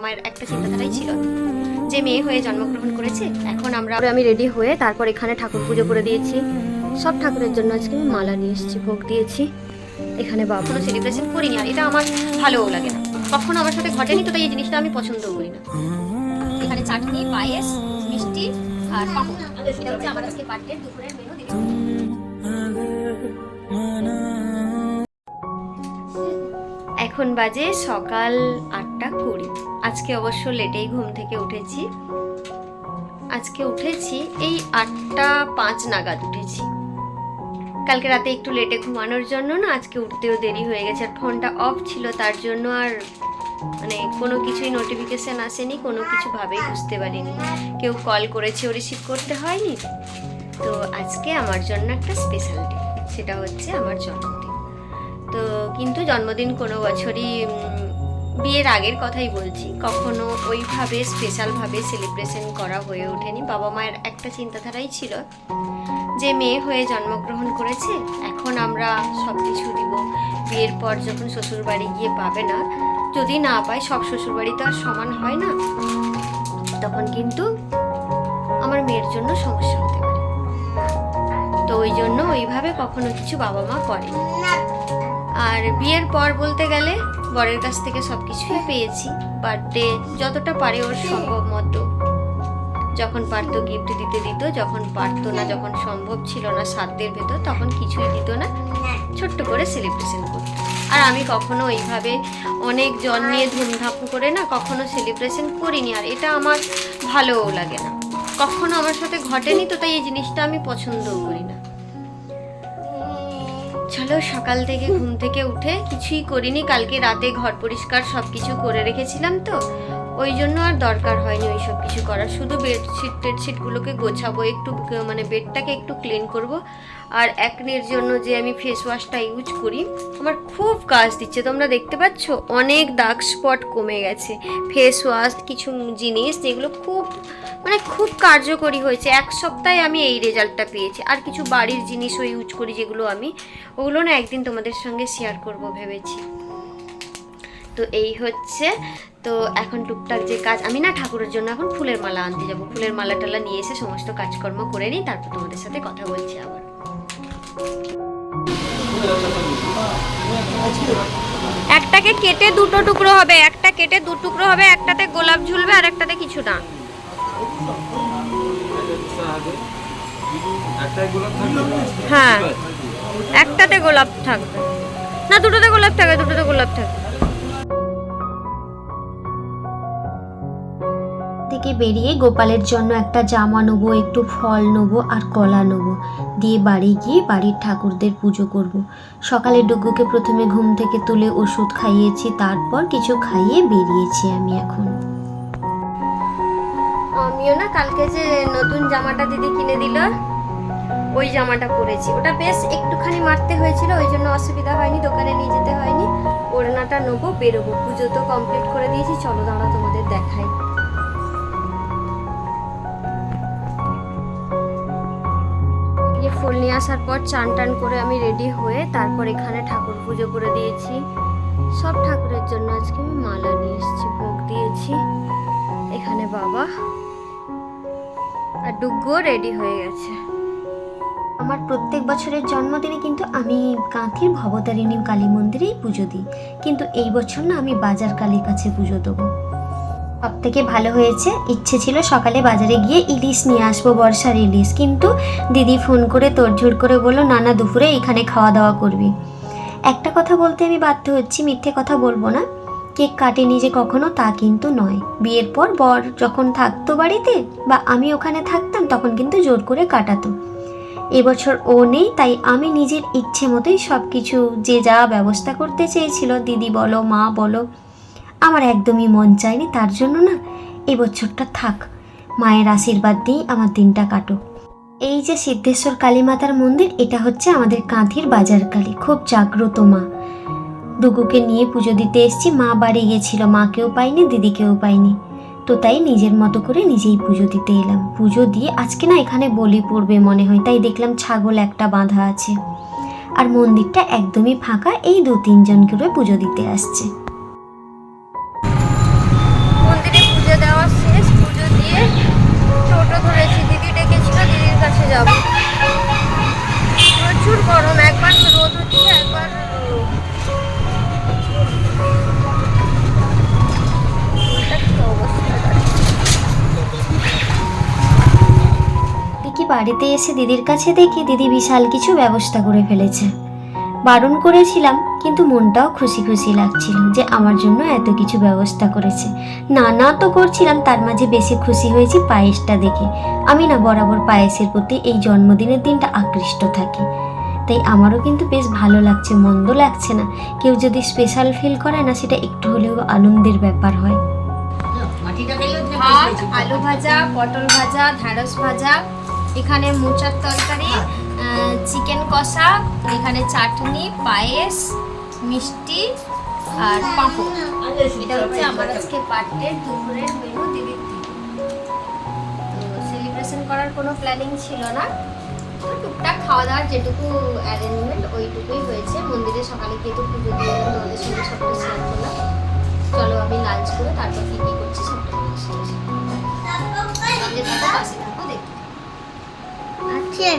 আমার একটা চিন্তাধারাই ছিল যে মেয়ে হয়ে জন্মগ্রহণ করেছে, এখন আমি রেডি হয়ে তারপর এখানে ঠাকুর পুজো করে দিয়েছি। সব ঠাকুরের জন্য আজকে আমি মালা নিয়ে এসেছি, ভোগ দিয়েছি। এখানে বা কোনো সেলিব্রেশন করিনি, আর এটা আমার ভালোও লাগে না, কখনো আমার সাথে ঘটেনি, তো তাই এই জিনিসটা আমি পছন্দও করি না। এখানে চাটনি, পায়েস, মিষ্টি আর পাঁপড়, এটা হচ্ছে আমার আজকে বার্থডে দুপুরের মেনু। এখন বাজে সকাল 8:20। আজকে অবশ্য লেটেই ঘুম থেকে উঠেছি। আজকে উঠেছি এই 8:05 নাগাদ উঠেছি। কালকে রাতে একটু লেটে ঘুমানোর জন্য না আজকে উঠতেও দেরি হয়ে গেছে। আর ফোনটা অফ ছিল, তার জন্য আর মানে কোনো কিছুই নোটিফিকেশান আসেনি, কোনো কিছু ভাবেই বুঝতে পারিনি। কেউ কল করেছেও রিসিভ করতে হয়নি। তো আজকে আমার জন্য একটা স্পেশাল ডে, সেটা হচ্ছে আমার জন্মদিন। তো কিন্তু জন্মদিন কোনো বছরই, বিয়ের আগের কথাই বলছি, কখনো ওইভাবে স্পেশালভাবে সেলিব্রেশন করা হয়ে ওঠেনি। বাবা মায়ের একটা চিন্তাধারাই ছিল যে মেয়ে হয়ে জন্মগ্রহণ করেছে, এখন আমরা সব কিছু দিব। বিয়ের পর যখন শ্বশুরবাড়ি গিয়ে পাবে না, যদি না পায়, সব শ্বশুরবাড়ি তো আর সমান হয় না, তখন কিন্তু আমার মেয়ের জন্য সমস্যা হতে পারে। তো ওই জন্য ওইভাবে কখনো কিছু বাবা মা করেনি। আর বিয়ের পর বলতে গেলে বরের কাছ থেকে সব কিছুই পেয়েছি। বার্থডে যতটা পারে ওর সম্ভব মতো, যখন পারতো গিফট দিতে দিত, যখন পারতো না, যখন সম্ভব ছিল না সাধ্যের ভেতর, তখন কিছুই দিত না, ছোট্ট করে সেলিব্রেশন করতো। আর আমি কখনো ওইভাবে অনেক জন নিয়ে ধুমধাম করে না কখনো সেলিব্রেশন করিনি, আর এটা আমার ভালোও লাগে না, কখনো আমার সাথে ঘটেনি, তো তাই এই জিনিসটা আমি পছন্দও করি না। চলো, সকাল থেকে ঘুম থেকে উঠে কিছুই করিনি। কালকে রাতে ঘর পরিষ্কার সব কিছু করে রেখেছিলাম, তো ওই জন্য আর দরকার হয়নি ওই সব কিছু করার। শুধু বেডশিট টেডশিটগুলোকে গোছাবো, একটু মানে বেডটাকে একটু ক্লিন করব। আর অ্যাকনের জন্য যে আমি ফেস ওয়াশটা ইউজ করি, আমার খুব কাজ দিচ্ছে, তোমরা দেখতে পাচ্ছ, অনেক দাগ স্পট কমে গেছে। ফেস ওয়াশ কিছু জিনিস যেগুলো খুব কার্যকরী হয়েছে, 1 সপ্তাহে আমি এই রেজাল্টটা পেয়েছি। আর কিছু বাড়ির জিনিসও ইউজ করি যেগুলো ওগুলো না একদিন তোমাদের সঙ্গে শেয়ার করব ভেবেছি। তো এই হচ্ছে, তো এখন টুকটাক যে কাজ, আমি না ঠাকুরের জন্য এখন ফুলের মালা আনতে যাবো। ফুলের মালা টালা নিয়ে এসে সমস্ত কাজকর্ম করে নিই, তারপর তোমাদের সাথে কথা বলছি আবার। একটাকে কেটে 2 টুকরো হবে, একটা কেটে 2 টুকরো হবে, একটাতে গোলাপ ঝুলবে আর একটাতে কিছু না। হ্যাঁ, একটাতে গোলাপ থাকবে না, দুটোতে গোলাপ থাকবে, দুটোতে গোলাপ থাকবে। থেকে বেরিয়ে গোপালের জন্য একটা জামা নেবো, একটু ফল নেবো আর কলা নেবো, দিয়ে বাড়ি গিয়ে বাড়ির ঠাকুরদের পুজো করব। সকালে ডুগুকে প্রথমে ঘুম থেকে তুলে ওষুধ খাইয়েছি, তারপর কিছু খাইয়ে বেরিয়েছি আমি এখন। আমিও না কালকে যে নতুন জামাটা দিদি কিনে দিল, ওই জামাটা পরেছি। ওটা বেশ একটুখানি মারতে হয়েছিল, ওই জন্য অসুবিধা হয়নি, দোকানে নিয়ে যেতে হয়নি। ওড়নাটা নেবো, বেরোবো। পুজো তো কমপ্লিট করে দিয়েছি, চলো দাঁড়া তোমাদের দেখাই। ফুল নিয়ে আসার পর চান টান করে আমি রেডি হয়ে তারপর এখানে ঠাকুর পুজো করে দিয়েছি। সব ঠাকুরের জন্য আজকে আমি মালা নিয়ে এসেছি, ভোগ দিয়েছি। এখানে বাবা আর ডুগ্গুও রেডি হয়ে গেছে। আমার প্রত্যেক বছরের জন্মদিনে কিন্তু আমি কাঁথির ভবতারিণী কালী মন্দিরেই পুজো দিই, কিন্তু এই বছর না আমি বাজার কালীর কাছে পুজো দেবো। সব থেকে ভালো হয়েছে, ইচ্ছে ছিল সকালে বাজারে গিয়ে ইলিশ নিয়ে আসবো, বর্ষার ইলিশ, কিন্তু দিদি ফোন করে তোড়ঝোড় করে বললো না দুপুরে এখানে খাওয়া দাওয়া করবি। একটা কথা বলতে আমি বাধ্য হচ্ছি, মিথ্যে কথা বলবো না, কেক কাটেনি যে কখনো, তা কিন্তু নয়। বিয়ের পর বর যখন থাকতো বাড়িতে বা আমি ওখানে থাকতাম, তখন কিন্তু জোর করে কাটাতো। এবছর ও নেই, তাই আমি নিজের ইচ্ছে মতোই সব কিছু, যে যা ব্যবস্থা করতে চেয়েছিল দিদি বলো মা বলো, আমার একদমই মন চায়নি। তার জন্য না এবছরটা থাক, মায়ের আশীর্বাদ দিয়েই আমার দিনটা কাটো। এই যে সিদ্ধেশ্বর কালী মাতার মন্দির, এটা হচ্ছে আমাদের কাঁথির বাজার কালী, খুব জাগ্রত মা। ডুগুকে নিয়ে পুজো দিতে এসেছি, মা বাড়ি গেছিল, মাকেও পাইনি দিদিকেও পাইনি, তো তাই নিজের মতো করে নিজেই পুজো দিতে এলাম। পুজো দিয়ে আজকে না এখানে বলি পড়বে মনে হয়, তাই দেখলাম ছাগল একটা বাঁধা আছে। আর মন্দিরটা একদমই ফাঁকা, এই 2-3 জন করে পুজো দিতে আসছে। বাড়িতে এসে দিদির কাছে দেখি দিদি বিশাল কিছু ব্যবস্থা করে ফেলেছে। বারণ করেছিলাম, কিন্তু মনটাও খুশি খুশি লাগছিল যে আমার জন্য এত কিছু ব্যবস্থা করেছে। না তো করছিলাম, তার মাঝে বেশি খুশি হয়েছি পায়েসটা দেখে। আমি না বরাবর পায়েসের প্রতি এই জন্মদিনের দিনটা আকৃষ্ট থাকি, তাই আমারও কিন্তু বেশ ভালো লাগছে, মন্দ লাগছে না। কেউ যদি স্পেশাল ফিল করে না, সেটা একটু হলেও আনন্দের ব্যাপার হয়। ভাত, আলু ভাজা, পটল ভাজা, ঢ্যাঁড়স ভাজা, এখানে মোচার তরকারি, চিকেন কষা, এখানে চাটনি, পায়েস, মিষ্টি আর পাঁপড়। এটা হচ্ছে আমার আজকে বার্থডে দুপুরের মেনু দিদির থেকে। তো সেলিব্রেশন করার কোনো প্ল্যানিং ছিল না, তো টুকটাক খাওয়া দাওয়ার যেটুকু অ্যারেঞ্জমেন্ট ওইটুকুই হয়েছে। মন্দিরে সকালে গিয়ে তো পুজো দিয়ে তোমাদের সঙ্গে সবটা শেয়ার করলাম। চলো আমি লাঞ্চ করে তারপর কি কি করছি সবটা সঙ্গে থাকো, পাশে থাকো, দেখতে। আচ্ছা।